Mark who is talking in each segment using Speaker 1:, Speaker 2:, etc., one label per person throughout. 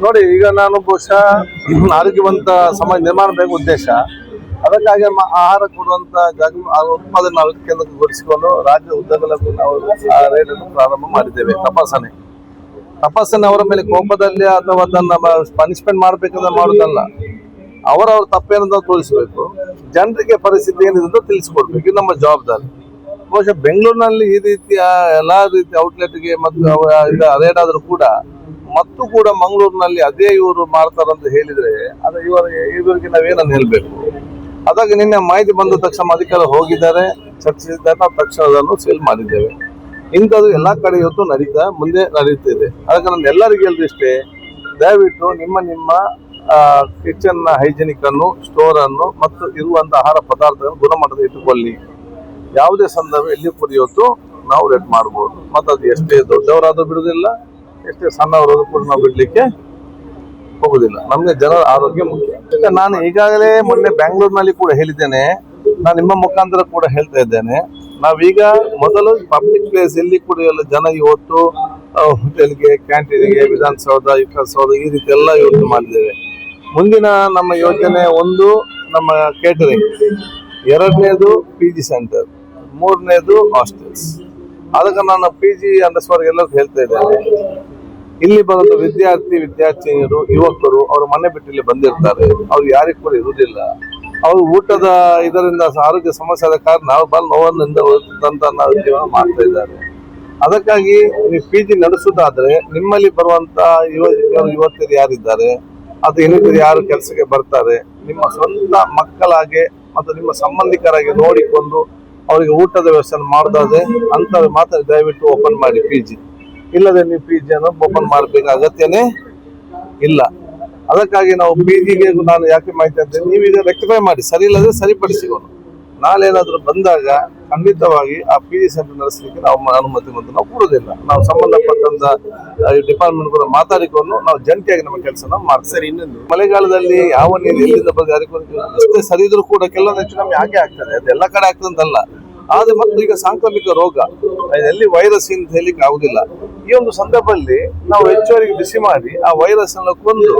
Speaker 1: ನೋಡಿ, ಈಗ ನಾನು ಬಹುಶಃ ಆರೋಗ್ಯವಂತ ಸಮಾಜ ನಿರ್ಮಾಣ ಬೇಕು ಉದ್ದೇಶ. ಅದಕ್ಕಾಗಿ ಆಹಾರ ಕೊಡುವಂತ ಉತ್ಪಾದನೆ ನಾವು ಕೇಂದ್ರಗೊಳಿಸಿಕೊಂಡು ರಾಜ್ಯ ಉದ್ದಗಲಕ್ಕೂ ನಾವು ಆ ರೇಟನ್ನು ಪ್ರಾರಂಭ ಮಾಡಿದ್ದೇವೆ. ತಪಾಸಣೆ ಅವರ ಮೇಲೆ ಕೋಪದಲ್ಲಿ ಅಥವಾ ಅದನ್ನ ಪನಿಷ್ಮೆಂಟ್ ಮಾಡ್ಬೇಕಂತ ಮಾಡೋದಲ್ಲ. ಅವರವ್ರ ತಪ್ಪೇನಂತ ತೋರಿಸಬೇಕು, ಜನರಿಗೆ ಪರಿಸ್ಥಿತಿ ಏನಿದೆ ಅಂತ ತಿಳಿಸ್ಕೊಡ್ಬೇಕು. ಇದು ನಮ್ಮ ಜವಾಬ್ದಾರಿ. ಬಹುಶಃ ಬೆಂಗಳೂರಿನಲ್ಲಿ ಈ ರೀತಿಯ ಎಲ್ಲಾ ರೀತಿಯ ಔಟ್ಲೆಟ್ಗೆ ಮತ್ತು ರೇಟ್ ಆದ್ರೂ ಕೂಡ ಮಂಗಳೂರಿನಲ್ಲಿ ಅದೇ ಇವರು ಮಾಡ್ತಾರಂತ ಹೇಳಿದ್ರೆ ಅದು ಇವರಿಗೆ ನಾವೇನನ್ನು ಹೇಳ್ಬೇಕು. ಅದಾಗಿ ನಿನ್ನೆ ಮಾಹಿತಿ ಬಂದ ತಕ್ಷಣ ಅಧಿಕಾರಿ ಹೋಗಿದ್ದಾರೆ, ಚರ್ಚಿಸಿದ್ದಾರೆ, ನಾವು ತಕ್ಷಣ ಅದನ್ನು ಸೇಲ್ ಮಾಡಿದ್ದೇವೆ. ಇಂಥದ್ದು ಎಲ್ಲಾ ಕಡೆ ಇವತ್ತು ಮುಂದೆ ನಡೀತಿದೆ. ಅದಕ್ಕೆ ನಾನು ಎಲ್ಲರಿಗೂ ಹೇಳಿದಷ್ಟೇ, ದಯವಿಟ್ಟು ನಿಮ್ಮ ಕಿಚನ್ ಹೈಜಿನಿಕ್ ಅನ್ನು, ಸ್ಟೋರ್ ಅನ್ನು ಮತ್ತು ಇರುವಂತಹ ಆಹಾರ ಪದಾರ್ಥಗಳನ್ನು ಗುಣಮಟ್ಟದ ಇಟ್ಟುಕೊಳ್ಳಿ. ಯಾವುದೇ ಸಂದರ್ಭ ಎಲ್ಲಿ ಕೂಡ ಇವತ್ತು ನಾವು ರೇಟ್ ಮಾಡಬಹುದು. ಮತ್ತು ಅದು ಎಷ್ಟೇ ದೊಡ್ಡವರಾದ್ರೂ ಬಿಡುವುದಿಲ್ಲ, ಎಷ್ಟೇ ಸಣ್ಣವರಾದ್ರೂ ಕೂಡ ನಾವು ಬಿಡ್ಲಿಕ್ಕೆ ಹೋಗುದಿಲ್ಲ. ನಮ್ಗೆ ಜನರ ಆರೋಗ್ಯ ಮುಖ್ಯ. ನಾನು ಈಗಾಗಲೇ ಮೊನ್ನೆ ಬೆಂಗಳೂರಿನಲ್ಲಿ ಕೂಡ ಹೇಳಿದ್ದೇನೆ, ನಾನು ನಿಮ್ಮ ಮುಖಾಂತರ ಕೂಡ ಹೇಳ್ತಾ ಇದ್ದೇನೆ. ನಾವೀಗ ಮೊದಲು ಪಬ್ಲಿಕ್ ಪ್ಲೇಸ್ ಎಲ್ಲಿ ಕೂಡ ಎಲ್ಲ ಜನ ಇವತ್ತು ಹೋಟೆಲ್ಗೆ, ಕ್ಯಾಂಟೀನ್ಗೆ, ವಿಧಾನಸೌಧ, ವಿಕಾಸಸೌಧ ಈ ರೀತಿ ಎಲ್ಲ ಯೋಚನೆ ಮಾಡಿದ್ದೇವೆ. ಮುಂದಿನ ನಮ್ಮ ಯೋಜನೆ ಒಂದು ನಮ್ಮ ಕೇಟರಿಂಗ್, ಎರಡನೇದು PG ಸೆಂಟರ್, ಮೂರನೇದು ಹಾಸ್ಟೆಲ್ಸ್. ಅದಕ್ಕೆ ನಾನು PG ಅಂಡರ್ಸ್ಕೋರ್ ಎಲ್ಲರಿಗೂ ಹೇಳ್ತಾ ಇದ್ದೇನೆ, ಇಲ್ಲಿ ಬರೋದು ವಿದ್ಯಾರ್ಥಿನಿಯರು, ಯುವಕರು ಅವ್ರ ಮನೆ ಬಿಟ್ಟು ಇಲ್ಲಿ ಬಂದಿರ್ತಾರೆ. ಅವ್ರು ಯಾರಿಗೂ ಕೂಡ ಇರುವುದಿಲ್ಲ. ಅವರು ಊಟದ ಇದರಿಂದ ಆರೋಗ್ಯ ಸಮಸ್ಯೆ ಆದ ಕಾರಣ ಬಹಳ ನೋವಿನಿಂದ ನಾವು ಜೀವನ ಮಾಡ್ತಾ ಇದ್ದಾರೆ. ಅದಕ್ಕಾಗಿ ನೀವು PG ನಡೆಸುವುದಾದ್ರೆ ನಿಮ್ಮಲ್ಲಿ ಬರುವಂತ ಯುವತಿಯರು ಯಾರಿದ್ದಾರೆ, ಅದು ಇನ್ನಿತರು ಯಾರು ಕೆಲಸಕ್ಕೆ ಬರ್ತಾರೆ, ನಿಮ್ಮ ಸ್ವಂತ ಮಕ್ಕಳಾಗೆ ಮತ್ತು ನಿಮ್ಮ ಸಂಬಂಧಿಕರಾಗಿ ನೋಡಿಕೊಂಡು ಅವರಿಗೆ ಊಟದ ವ್ಯವಸ್ಥೆ ಮಾಡೋದಾದ್ರೆ ಅಂತ ಮಾತ್ರ ದಯವಿಟ್ಟು ಓಪನ್ ಮಾಡಿ PG. ಇಲ್ಲದೆ ನೀವು PG ಅನ್ನು ಓಪನ್ ಮಾಡಬೇಕು ಅಗತ್ಯನೇ ಇಲ್ಲ. ಅದಕ್ಕಾಗಿ ನಾವು PGಗೆ ನಾನು ಯಾಕೆ ಮಾಹಿತಿ ಅಂತ ನೀವೀಗ ರೆಕ್ಟಿಫೈ ಮಾಡಿ, ಸರಿ ಇಲ್ಲದೆ ಸರಿಪಡಿಸಿಕೊಂಡು ನಾಳೆ ಏನಾದರೂ ಬಂದಾಗ ಖಂಡಿತವಾಗಿ ಆ PG ಸೆಂಟರ್ ನಡೆಸಲಿಕ್ಕೆ ನಾವು ಅನುಮತಿ ನಾವು ಕೊಡುವುದಿಲ್ಲ. ನಾವು ಸಂಬಂಧಪಟ್ಟಂತ ಡಿಪಾರ್ಟ್ಮೆಂಟ್ ಕೂಡ ಮಾತಾಡಿಕೊಂಡು ನಾವು ಜಂಟಿಯಾಗಿ ನಮ್ಮ ಕೆಲಸ ನಾವು ಮಾಡ್ತೀವಿ. ಇನ್ನೊಂದು, ಮಳೆಗಾಲದಲ್ಲಿ ಯಾವ ನೀರು ಎಲ್ಲಿಂದ ಬಂದು ಅಷ್ಟೇ ಸರಿ ಇದ್ರೂ ಕೂಡ ಕೆಲವೊಂದು ಹೆಚ್ಚು ನಮ್ಗೆ ಹಾಗೆ ಆಗ್ತದೆ. ಅದು ಎಲ್ಲ ಕಡೆ ಆಗ್ತದಂತಲ್ಲ. ಆದ್ರೆ ಮತ್ತು ಈಗ ಸಾಂಕ್ರಾಮಿಕ ರೋಗ, ಎಲ್ಲಿ ವೈರಸ್ ಅಂತ ಹೇಳಿಕ್ಕೆ ಆಗುದಿಲ್ಲ. ಈ ಒಂದು ಸಂದರ್ಭದಲ್ಲಿ ನಾವು ಹೆಚ್ಚುವರಿಗೆ ಬಿಸಿ ಮಾಡಿ ಆ ವೈರಸ್ ಅನ್ನು ಕೊಂದು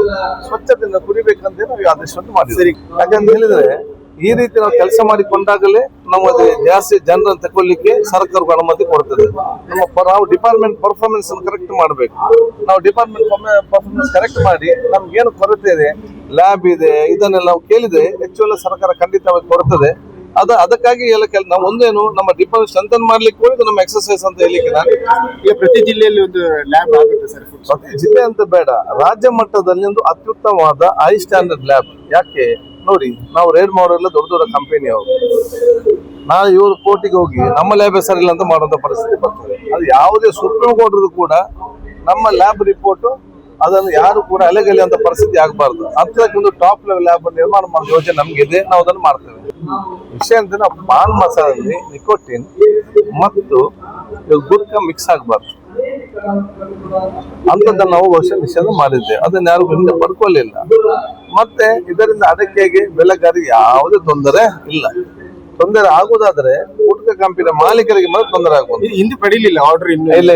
Speaker 1: ಸ್ವಚ್ಛತೆಯಿಂದ ಕುಡಿಬೇಕಂತ ನಾವು ಆದೇಶವನ್ನು ಮಾಡಿದ್ವಿ. ಯಾಕಂತ ಹೇಳಿದ್ರೆ ಈ ರೀತಿ ನಾವು ಕೆಲಸ ಮಾಡಿಕೊಂಡಾಗಲೇ ನಾವು ಜಾಸ್ತಿ ಜನರನ್ನು ತಗೊಳ್ಳಿಕ್ಕೆ ಸರ್ಕಾರಕ್ಕೆ ಅನುಮತಿ ಕೊಡ್ತದೆ. ನಾವು ಡಿಪಾರ್ಟ್ಮೆಂಟ್ ಪರ್ಫಾರ್ಮೆನ್ಸ್ ಕರೆಕ್ಟ್ ಮಾಡಬೇಕು. ನಾವು ಡಿಪಾರ್ಟ್ಮೆಂಟ್ ಪರ್ಫಾರ್ಮೆನ್ಸ್ ಕರೆಕ್ಟ್ ಮಾಡಿ ನಮ್ಗೆ ಏನು ಕೊರತೆ ಇದೆ, ಲ್ಯಾಬ್ ಇದೆ, ಇದನ್ನೆಲ್ಲ ನಾವು ಕೇಳಿದ್ರೆ ಹೆಚ್ಚು ಸರ್ಕಾರ ಖಂಡಿತವಾಗಿ ಕೊಡ್ತದೆ. ಅದಕ್ಕಾಗಿ ಎಲ್ಲ ನಾವು ಒಂದೇನು ನಮ್ಮ ಡಿಪಾರ್ಟ್ಮೆಂಟ್ ಸ್ಟ್ರೆಂಥನ್ ಮಾಡ್ಲಿಕ್ಕೆ ಹೋಗಿ ನಮ್ಮ ಎಕ್ಸರ್ಸೈಸ್ ಅಂತ ಹೇಳಿಕ್ಕೆ
Speaker 2: ಈಗ ಪ್ರತಿ ಜಿಲ್ಲೆಯಲ್ಲಿ ಒಂದು ಲ್ಯಾಬ್ ಆಗುತ್ತೆ ಸರ್.
Speaker 1: ಪ್ರತಿ ಜಿಲ್ಲೆ ಅಂತ ಬೇಡ, ರಾಜ್ಯ ಮಟ್ಟದಲ್ಲಿ ಒಂದು ಅತ್ಯುತ್ತಮವಾದ ಹೈ ಸ್ಟ್ಯಾಂಡರ್ಡ್ ಲ್ಯಾಬ್. ಯಾಕೆ ನೋಡಿ, ನಾವು ರೇಡ್ ಮಾಡೋಲ್ಲ ದೊಡ್ಡ ದೊಡ್ಡ ಕಂಪನಿ ಅವರು, ನಾವು ಇವರು ಕೋರ್ಟಿಗೆ ಹೋಗಿ ನಮ್ಮ ಲ್ಯಾಬ್ ಸರಿ ಇಲ್ಲ ಅಂತ ಮಾಡುವಂತ ಪರಿಸ್ಥಿತಿ ಬರ್ತದೆ. ಅದು ಯಾವುದೇ ಸುಪ್ರೀಂ ಕೋರ್ಟ್ ಕೂಡ ನಮ್ಮ ಲ್ಯಾಬ್ ರಿಪೋರ್ಟ್ ಅದನ್ನು ಯಾರು ಕೂಡ ಅಲೆಗಲಿ ಅಂತ ಪರಿಸ್ಥಿತಿ ಆಗಬಾರ್ದು. ಅಂತಕ್ಕೆ ಒಂದು ಟಾಪ್ ಲೆವೆಲ್ ಲ್ಯಾಬ್ ನಿರ್ಮಾಣ ಮಾಡೋ ಯೋಜನೆ ನಮ್ಗಿದೆ, ನಾವು ಅದನ್ನು ಮಾಡ್ತೇವೆ. ವಿಷಯ ಅಂತ ನಾವು ಪಾನ್ ಮಸಾಲಲ್ಲಿ ನಿಕೋಟಿನ್ ಮತ್ತು ಗುಟ್ಕಾ ಮಿಕ್ಸ್ ಆಗಬಾರ್ದು ಅಂತದನ್ನ ನಾವು ನಿಷೇಧ ಮಾಡಿದ್ದೆ. ಅದನ್ನ ಯಾರು ಹಿಂದೆ ಪಡ್ಕೊಳ್ಳಿಲ್ಲ. ಮತ್ತೆ ಇದರಿಂದ ಅಡಕೆಗೆ ಬೆಳೆಗಾರರಿಗೆ ಯಾವುದೇ ತೊಂದರೆ ಇಲ್ಲ. ತೊಂದರೆ ಆಗುದಾದ್ರೆ ಗುಟ್ಕಾ ಕಂಪನಿಯ ಮಾಲೀಕರಿಗೆ ಮಾತ್ರ ತೊಂದರೆ ಆಗ್ಬೋದು.
Speaker 2: ಹಿಂದೆ ಪಡೀಲಿಲ್ಲ ಆರ್ಡರ್?
Speaker 1: ಇಲ್ಲ.